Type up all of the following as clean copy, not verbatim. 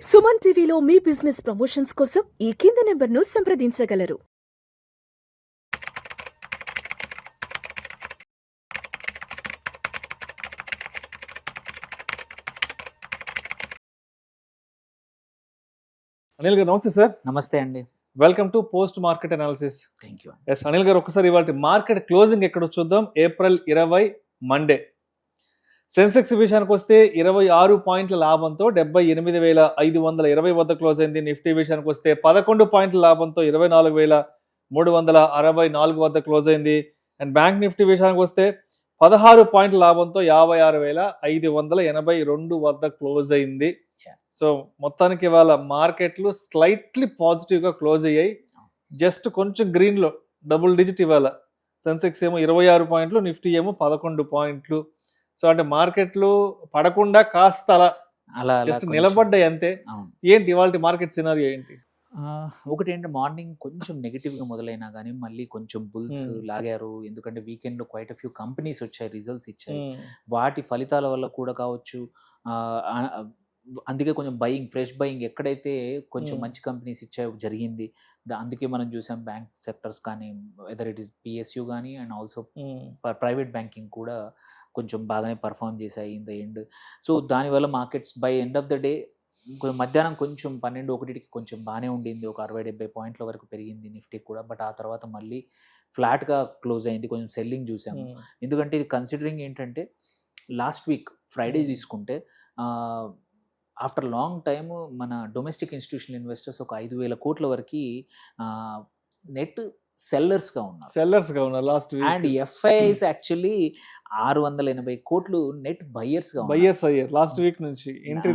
సుమన్ టీవీలో మీ business promotions కోసం ఈ కింది నెంబర్ను సంప్రదించగలరు. అనిల్ గారు నమస్తే సార్. నమస్తే అండి. Welcome to post market analysis. Thank you. Yes Anil గారు, ఒకసారి ఇవాళ మార్కెట్ క్లోజింగ్ ఎక్కడ చూద్దాం. April 20 Monday. సెన్సెక్స్ విషయానికి వస్తే 26 పాయింట్ల లాభంతో 78,520 వద్ద క్లోజ్ అయింది. నిఫ్టీ విషయానికి వస్తే 11 పాయింట్ల లాభంతో 24,364 వద్ద క్లోజ్ అయింది. అండ్ బ్యాంక్ నిఫ్టీ విషయానికి వస్తే 16 పాయింట్ల లాభంతో 56,582 వద్ద క్లోజ్ అయింది. సో మొత్తానికి ఇవాళ మార్కెట్లు స్లైట్లీ పాజిటివ్ గా క్లోజ్ అయ్యాయి. జస్ట్ కొంచెం గ్రీన్ లో డబుల్ డిజిట్ ఇవాళ. సెన్సెక్స్ ఏమో 26 పాయింట్లు, నిఫ్టీ ఏమో 11 పాయింట్లు. సో అంటే మార్కెట్లు పడకుండా కాస్త అలా జస్ట్ నిలబడ్డాయి అంతే. ఏంటి ఇవాళ మార్కెట్ సినారియో ఏంటి? ఒకటి ఏంటి, మార్నింగ్ కొంచెం నెగిటివ్ గా మొదలైనా కానీ మళ్ళీ కొంచెం బుల్స్ లాగారు. ఎందుకంటే వీకెండ్ లో క్వైట్ ఫ్యూ కంపెనీస్ వచ్చాయి, రిజల్ట్స్ ఇచ్చాయి. వాటి ఫలితాల వల్ల కూడా కావచ్చు. అందుకే కొంచెం ఫ్రెష్ బయింగ్ ఎక్కడైతే కొంచెం మంచి కంపెనీస్ ఇచ్చే జరిగింది. అందుకే మనం చూసాం బ్యాంక్ సెక్టర్స్ కానీ, వెదర్ ఇట్ ఈస్ పిఎస్యూ కానీ అండ్ ఆల్సో ప్రైవేట్ బ్యాంకింగ్ కూడా కొంచెం బాగానే పర్ఫామ్ చేశాయి ఇన్ ద ఎండ్. సో దానివల్ల markets by end of the day మధ్యాహ్నం కొంచెం 12-1కి కొంచెం బాగానే ఉండింది. ఒక 60-70 పాయింట్ల వరకు పెరిగింది నిఫ్టీ కూడా. బట్ ఆ తర్వాత మళ్ళీ ఫ్లాట్గా క్లోజ్ అయింది. కొంచెం సెల్లింగ్ చూసాము. ఎందుకంటే ఇది కన్సిడరింగ్ ఏంటంటే లాస్ట్ వీక్ ఫ్రైడే తీసుకుంటే ఆఫ్టర్ లాంగ్ టైమ్ మన డొమెస్టిక్ ఇన్స్టిట్యూషనల్ ఇన్వెస్టర్స్ ఒక 5,000 కోట్ల వరకు నెట్ సెల్లర్స్గా ఉన్నారు last week. And FIIs actually 680 కోట్లు నెట్ బయర్స్ అయ్యారు. లాస్ట్ వీక్ నుంచి ఎంట్రీ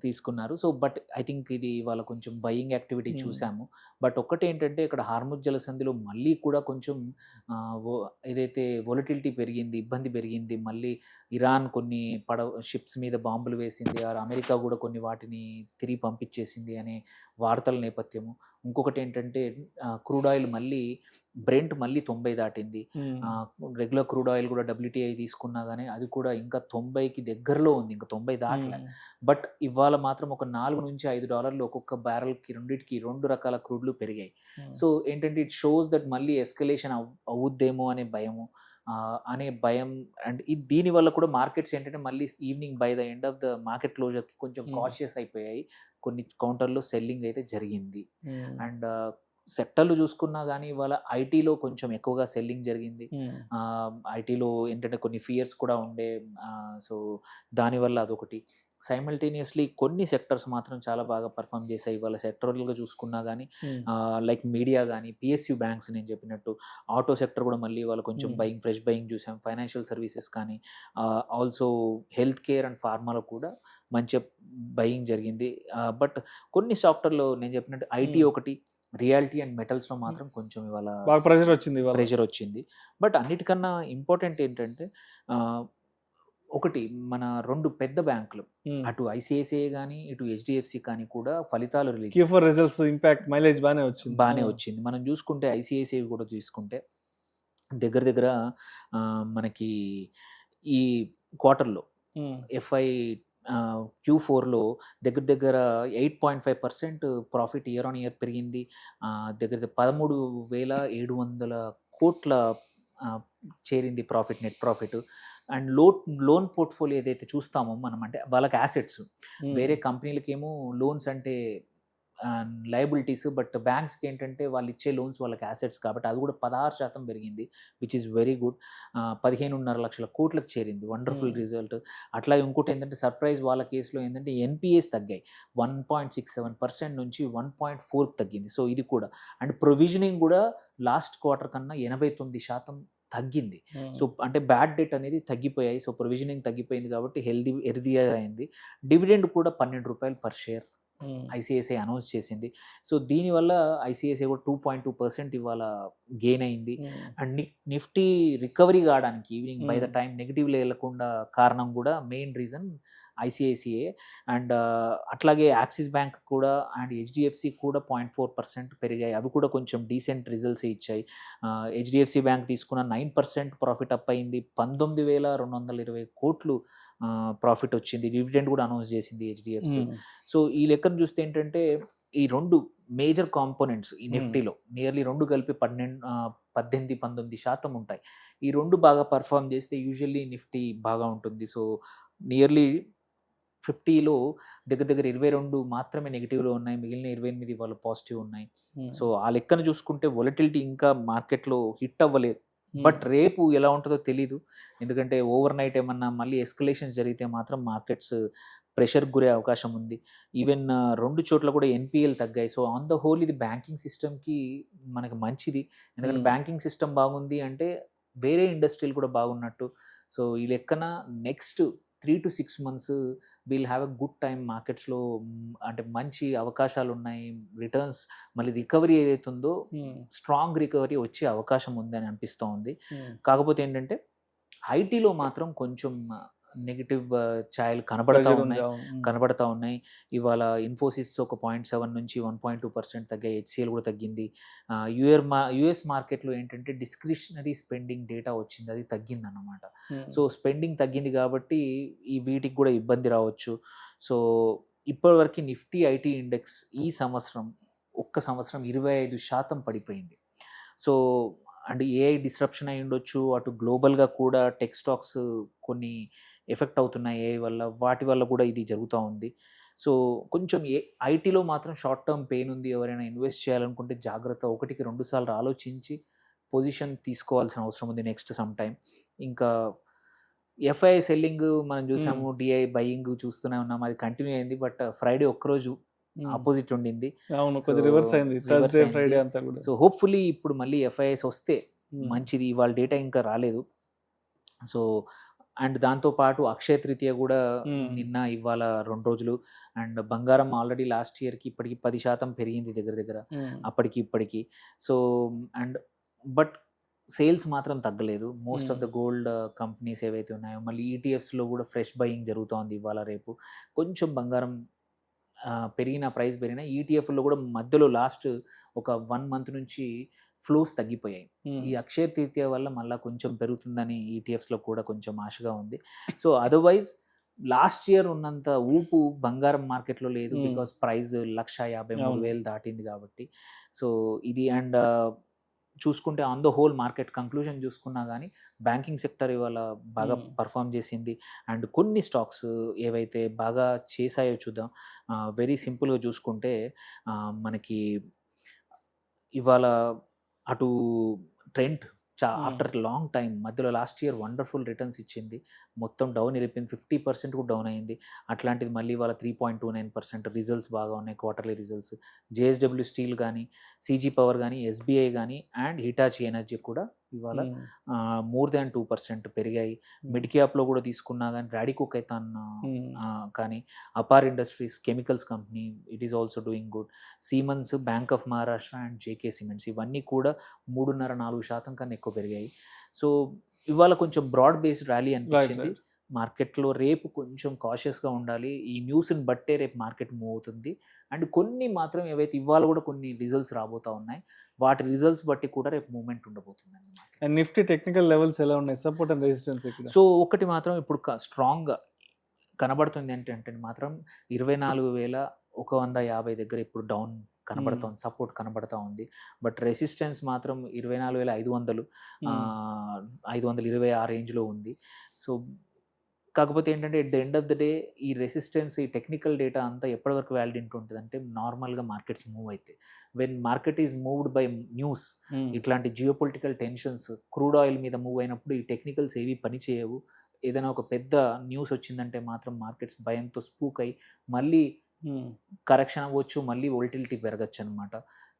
తీసుకున్నారు. సో బట్ ఐ థింక్ ఇది వాళ్ళ కొంచెం బయింగ్ యాక్టివిటీ చూసాము. బట్ ఒక్కటి ఏంటంటే ఇక్కడ హార్ముజ్ జలసంధిలో మళ్ళీ కూడా కొంచెం ఏదైతే వొలటిలిటీ పెరిగింది, ఇబ్బంది పెరిగింది. మళ్ళీ ఇరాన్ కొన్ని షిప్స్ మీద బాంబులు వేసింది, అమెరికా కూడా కొన్ని వాటిని తిరిగి పంపించేసింది అనే వార్తల నేపథ్యము. ఇంకొకటి ఏంటంటే క్రూడ్ ఆయిల్ మళ్ళీ బ్రెంట్ మళ్ళీ 90 దాటింది. రెగ్యులర్ క్రూడ్ ఆయిల్ కూడా WTI తీసుకున్నా కానీ అది కూడా ఇంకా 90కి దగ్గరలో ఉంది, ఇంకా 90 దాటలే. బట్ ఇవాళ మాత్రం ఒక $4-5 ఒక్కొక్క బ్యారెల్కి రెండింటికి 2 రకాల క్రూడ్లు పెరిగాయి. సో ఏంటంటే ఇట్ షోస్ దట్ మళ్ళీ ఎస్కలేషన్ అవుద్దేమో అనే భయం. అండ్ దీనివల్ల కూడా మార్కెట్స్ ఏంటంటే మళ్ళీ evening by the end of the market క్లోజర్కి కొంచెం కాషియస్ అయిపోయాయి. కొన్ని కౌంటర్లో సెల్లింగ్ అయితే జరిగింది. అండ్ సెక్టర్లు చూసుకున్నా కానీ ఇవాళ ఐటీలో కొంచెం ఎక్కువగా సెల్లింగ్ జరిగింది. ఐటీలో ఏంటంటే కొన్ని ఫియర్స్ కూడా ఉండే. సో దానివల్ల అదొకటి. సైమల్టేనియస్లీ కొన్ని సెక్టర్స్ మాత్రం చాలా బాగా పర్ఫామ్ చేశాయి ఇవాళ. సెక్టరల్గా చూసుకున్నా కానీ లైక్ మీడియా కానీ, పిఎస్యూ బ్యాంక్స్ నేను చెప్పినట్టు, ఆటో సెక్టర్ కూడా మళ్ళీ ఇవాళ కొంచెం ఫ్రెష్ బయింగ్ చూసాం. ఫైనాన్షియల్ సర్వీసెస్ కానీ, ఆల్సో హెల్త్ కేర్ అండ్ ఫార్మాలో కూడా మంచి బయింగ్ జరిగింది. బట్ కొన్ని సెక్టర్లో నేను చెప్పినట్టు ఐటీ ఒకటి, రియాలిటీ అండ్ మెటల్స్లో మాత్రం కొంచెం ఇవాళ ప్రెషర్ వచ్చింది. బట్ అన్నిటికన్నా ఇంపార్టెంట్ ఏంటంటే ఒకటి, మన 2 పెద్ద బ్యాంకులు, అటు ఐసిఐసిఐ కానీ ఇటు హెచ్డిఎఫ్సి కానీ కూడా ఫలితాలు రిజల్ట్స్ ఇంపాక్ట్ మైలేజ్ బాగానే వచ్చింది. మనం చూసుకుంటే ఐసిఐసిఐ కూడా తీసుకుంటే దగ్గర మనకి ఈ క్వార్టర్లో ఎఫ్ఐ Q4లో దగ్గర 8.5% ప్రాఫిట్ ఇయర్ ఆన్ ఇయర్ పెరిగింది. దగ్గర 13,700 కోట్ల చేరింది profit, net profit. And loan portfolio ఏదైతే చూస్తామో మనం, అంటే వాళ్ళకి యాసెట్స్, వేరే కంపెనీలకేమో లోన్స్ అంటే లయబిలిటీస్, బట్ బ్యాంక్స్కి ఏంటంటే వాళ్ళు ఇచ్చే లోన్స్ వాళ్ళకి యాసెట్స్ కాబట్టి అది కూడా 16% పెరిగింది, విచ్ ఈస్ వెరీ గుడ్. 15.5 లక్షల కోట్లకు చేరింది, వండర్ఫుల్ రిజల్ట్. అట్లా ఇంకోటి ఏంటంటే సర్ప్రైజ్ వాళ్ళ కేసులో ఏంటంటే ఎన్పిఎస్ తగ్గాయి. 1.67% నుంచి 1.4 తగ్గింది. సో ఇది కూడా. అండ్ ప్రొవిజనింగ్ కూడా లాస్ట్ క్వార్టర్ కన్నా 89% తగ్గింది. సో అంటే బ్యాడ్ డెట్ అనేది తగ్గిపోయాయి. సో ప్రొవిజనింగ్ తగ్గిపోయింది కాబట్టి హెల్దీగా అయింది. డివిడెండ్ కూడా ₹12 పర్ షేర్ ఐసిఐసిఐ అనౌన్స్ చేసింది. సో దీనివల్ల ఐసిఐసిఐ కూడా 2.2% ఇవాళ గెయిన్ అయింది. అండ్ నిఫ్టీ రికవరీ కావడానికి ఈవినింగ్ బై ద టైం నెగిటివ్లో వెళ్ళకుండా కారణం కూడా మెయిన్ రీజన్ ఐసిఐసిఐ అండ్ అట్లాగే యాక్సిస్ బ్యాంక్ కూడా అండ్ హెచ్డిఎఫ్సి కూడా 0.4% పెరిగాయి. అవి కూడా కొంచెం డీసెంట్ రిజల్ట్స్ ఇచ్చాయి. హెచ్డిఎఫ్సి బ్యాంక్ తీసుకున్న 9% ప్రాఫిట్ అప్ అయింది. 19,220 కోట్లు ప్రాఫిట్ వచ్చింది. డివిడెండ్ కూడా అనౌన్స్ చేసింది హెచ్డిఎఫ్సి. సో ఈ లెక్కను చూస్తే ఏంటంటే ఈ రెండు మేజర్ కాంపోనెంట్స్ ఈ నిఫ్టీలో నియర్లీ రెండు కలిపి 18-19% ఉంటాయి. ఈ రెండు బాగా పర్ఫామ్ చేస్తే యూజువల్లీ నిఫ్టీ బాగా ఉంటుంది. సో నియర్లీ 50లో దగ్గర దగ్గర 22 మాత్రమే నెగిటివ్లో ఉన్నాయి, మిగిలిన 28 వాళ్ళు పాజిటివ్ ఉన్నాయి. సో ఆ లెక్కను చూసుకుంటే వొలటిలిటీ ఇంకా మార్కెట్లో హిట్ అవ్వలేదు. బట్ రేపు ఎలా ఉంటుందో తెలీదు, ఎందుకంటే ఓవర్ నైట్ ఏమన్నా మళ్ళీ ఎస్కలేషన్స్ జరిగితే మాత్రం మార్కెట్స్ ప్రెషర్కి గురే అవకాశం ఉంది. ఈవెన్ 2 చోట్ల కూడా ఎన్పిఎల్ తగ్గాయి. సో ఆన్ ద హోల్ ఇది బ్యాంకింగ్ సిస్టమ్కి మనకి మంచిది, ఎందుకంటే బ్యాంకింగ్ సిస్టమ్ బాగుంది అంటే వేరే ఇండస్ట్రీలు కూడా బాగున్నట్టు. సో ఈ లెక్కన next 3 to 6 months we'll have a good time మార్కెట్స్లో. అంటే మంచి అవకాశాలు ఉన్నాయి, రిటర్న్స్ మళ్ళీ రికవరీ ఏదైతే ఉందో స్ట్రాంగ్ రికవరీ వచ్చే అవకాశం ఉందని అనిపిస్తూ ఉంది. కాకపోతే ఏంటంటే ఐటీలో మాత్రం కొంచెం నెగిటివ్ ఛాయలు కనబడతా ఉన్నాయి. ఇవాళ ఇన్ఫోసిస్ ఒక 0.7 నుంచి 1.2% తగ్గాయి. హెచ్సిఎల్ కూడా తగ్గింది. యుఎస్ మార్కెట్లో ఏంటంటే డిస్క్రిషనరీ స్పెండింగ్ డేటా వచ్చింది, అది తగ్గింది అన్నమాట. సో స్పెండింగ్ తగ్గింది కాబట్టి ఈ వీటికి కూడా ఇబ్బంది రావచ్చు. సో ఇప్పటివరకు నిఫ్టీ ఐటీ ఇండెక్స్ ఈ సంవత్సరం 25% పడిపోయింది. సో అండ్ ఏఐ డిస్రప్షన్ అయి ఉండొచ్చు, అటు గ్లోబల్గా కూడా టెక్ స్టాక్స్ కొన్ని ఎఫెక్ట్ అవుతున్నాయి ఏఐ వల్ల, వాటి వల్ల కూడా ఇది జరుగుతూ ఉంది. సో కొంచెం ఐటీలో మాత్రం షార్ట్ టర్మ్ పెయిన్ ఉంది. ఎవరైనా ఇన్వెస్ట్ చేయాలనుకుంటే జాగ్రత్త, 1-2 సార్లు ఆలోచించి పొజిషన్ తీసుకోవాల్సిన అవసరం ఉంది నెక్స్ట్ సమ్ టైం. ఇంకా ఎఫ్ఐఐ సెల్లింగ్ మనం చూసాము, డిఐ బయింగ్ చూస్తూనే ఉన్నాము, అది కంటిన్యూ అయింది. బట్ ఫ్రైడే ఒక్కరోజు ఆపోజిట్ ఉండింది. సో హోప్ఫుల్లీ ఇప్పుడు మళ్ళీ ఎఫ్ఐఐస్ వస్తే మంచిది. ఇవాళ డేటా ఇంకా రాలేదు. సో అండ్ దాంతోపాటు అక్షయ తృతీయ కూడా నిన్న ఇవాళ 2 రోజులు. అండ్ బంగారం ఆల్రెడీ లాస్ట్ ఇయర్కి ఇప్పటికి 10% పెరిగింది దగ్గర అప్పటికి ఇప్పటికి. సో అండ్ బట్ సేల్స్ మాత్రం తగ్గలేదు. Most of the gold companies ఏవైతే ఉన్నాయో, మళ్ళీ ఈటీఎఫ్స్లో కూడా ఫ్రెష్ బయింగ్ జరుగుతోంది ఇవాళ రేపు. కొంచెం బంగారం ప్రైస్ పెరిగిన ఈటీఎఫ్లో కూడా మధ్యలో లాస్ట్ ఒక 1 month నుంచి ఫ్లోస్ తగ్గిపోయాయి. ఈ అక్షయ తృతీయ వల్ల మళ్ళీ కొంచెం పెరుగుతుందని ఈటీఎఫ్స్లో కూడా కొంచెం ఆశగా ఉంది. సో అదర్వైజ్ లాస్ట్ ఇయర్ ఉన్నంత ఊపు బంగారం మార్కెట్లో లేదు, బికాస్ ప్రైస్ 1,53,000 దాటింది కాబట్టి. సో ఇది అండ్ చూసుకుంటే on the whole market conclusion చూసుకున్నా కానీ బ్యాంకింగ్ సెక్టర్ ఇవాళ బాగా పర్ఫామ్ చేసింది. అండ్ కొన్ని స్టాక్స్ ఏవైతే బాగా చేశాయో చూద్దాం. వెరీ సింపుల్గా చూసుకుంటే మనకి ఇవాళ అటు ట్రెంట్ ఆఫ్టర్ లాంగ్ టైం మధ్యలో లాస్ట్ ఇయర్ వండర్ఫుల్ రిటర్న్స్ ఇచ్చింది, మొత్తం డౌన్ వెళ్ళిపోయింది, 50% కూడా డౌన్ అయింది. అట్లాంటిది మళ్ళీ ఇవాళ 3.29% రిజల్ట్స్ బాగా ఉన్నాయి, క్వార్టర్లీ రిజల్ట్స్. జేఎస్డబ్ల్యూ స్టీల్ కానీ, సీజీ పవర్ కానీ, ఎస్బీఐ కానీ అండ్ హిటాచి ఎనర్జీ కూడా ఇవాళ more than 2% పెరిగాయి. మిడ్ క్యాప్లో కూడా తీసుకున్నా కానీ రాడికో ఖైతాన్ కానీ, Apar industries chemicals company it is also doing good. Siemens, bank of Maharashtra and JK cements ఇవన్నీ కూడా 3.5-4% కన్నా ఎక్కువ పెరిగాయి. సో ఇవాళ కొంచెం బ్రాడ్ బేస్డ్ ర్యాలీ అనిపించింది మార్కెట్లో. రేపు కొంచెం కాషియస్గా ఉండాలి, ఈ న్యూస్ని బట్టే రేపు మార్కెట్ మూవ్ అవుతుంది. అండ్ కొన్ని మాత్రం ఏవైతే ఇవాళ కూడా కొన్ని రిజల్ట్స్ రాబోతూ ఉన్నాయి, వాటి రిజల్ట్స్ బట్టి కూడా రేపు మూవ్మెంట్ ఉండబోతుంది. నిఫ్టీ టెక్నికల్ లెవెల్స్ ఎలా ఉన్నాయి, సపోర్ట్ అండ్ రెసిస్టెన్స్ ఇక్కడ? సో ఒకటి మాత్రం ఇప్పుడు స్ట్రాంగ్గా కనబడుతుంది ఏంటంటే మాత్రం 24,150 దగ్గర ఇప్పుడు డౌన్ కనబడుతోంది, సపోర్ట్ కనబడతా ఉంది. బట్ రెసిస్టెన్స్ మాత్రం 24,500, 520 ఆ రేంజ్లో ఉంది. సో కాకపోతే ఏంటంటే at the end of the day ఈ రెసిస్టెన్స్, ఈ టెక్నికల్ డేటా అంతా ఎప్పటివరకు వ్యాలిడ్ ఉంటుంది అంటే నార్మల్గా మార్కెట్స్ మూవ్ అయితే, when market is moved by news, ఇట్లాంటి జియోపొలిటికల్ టెన్షన్స్, క్రూడ్ ఆయిల్ మీద మూవ్ అయినప్పుడు ఈ టెక్నికల్స్ ఏవి పని చేయవు. ఏదైనా ఒక పెద్ద న్యూస్ వచ్చిందంటే మాత్రం మార్కెట్స్ భయంతో స్పూక్ అయి మళ్ళీ కరెక్షన్ అవ్వచ్చు, మళ్ళీ వోల్టిలిటీ పెరగచ్చు అనమాట.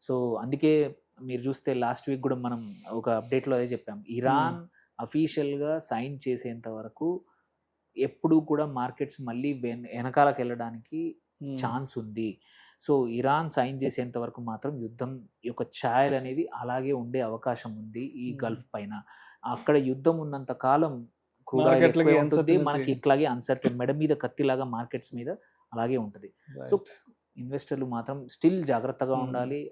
సో అందుకే మీరు చూస్తే లాస్ట్ వీక్ కూడా మనం ఒక అప్డేట్లో అదే చెప్పాం, ఇరాన్ అఫీషియల్గా సైన్ చేసేంత వరకు ఎప్పుడు కూడా మార్కెట్స్ మళ్ళీ వెనకాలకు వెళ్ళడానికి ఛాన్స్ ఉంది. సో ఇరాన్ సైన్ చేసేంత వరకు మాత్రం యుద్ధం యొక్క ఛాయలు అనేది అలాగే ఉండే అవకాశం ఉంది ఈ గల్ఫ్ పైన. అక్కడ యుద్ధం ఉన్నంత కాలం క్రూడ్ ఆయిల్ Market లకి ఎక్కువే ఉంటుంది, uncertainty. మనకి ఇట్లాగే అన్సర్టెన్ మెడ మీద కత్తిలాగా మార్కెట్స్ మీద అలాగే ఉంటుంది. So Right. ఇన్వెస్టర్లు మాత్రం స్టిల్ జాగ్రత్తగా Hmm. ఉండాలి.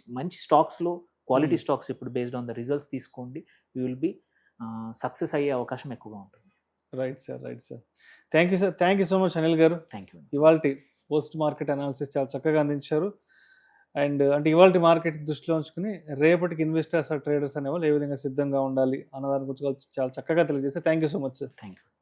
మంచి స్టాక్స్లో క్వాలిటీ స్టాక్స్ ఇప్పుడు బేస్డ్ ఆన్ ద రిజల్ట్స్ తీసుకోండి. యూ విల్ బి సక్సెస్ అయ్యే అవకాశం ఎక్కువగా ఉంటుంది. Right sir. Thank you sir. Thank you so much Anil garu. Thank you. ఇవాళ పోస్ట్ మార్కెట్ అనాలిసిస్ చాలా చక్కగా అందించారు. అండ్ అంటే ఇవాళ మార్కెట్ దృష్టిలో ఉంచుకుని రేపటికి ఇన్వెస్టర్స్ ట్రేడర్స్ అనేవాళ్ళు ఏ విధంగా సిద్ధంగా ఉండాలి అన్నదాని గురించి చాలా చక్కగా తెలియజేస్తే thank you so much sir. Thank you.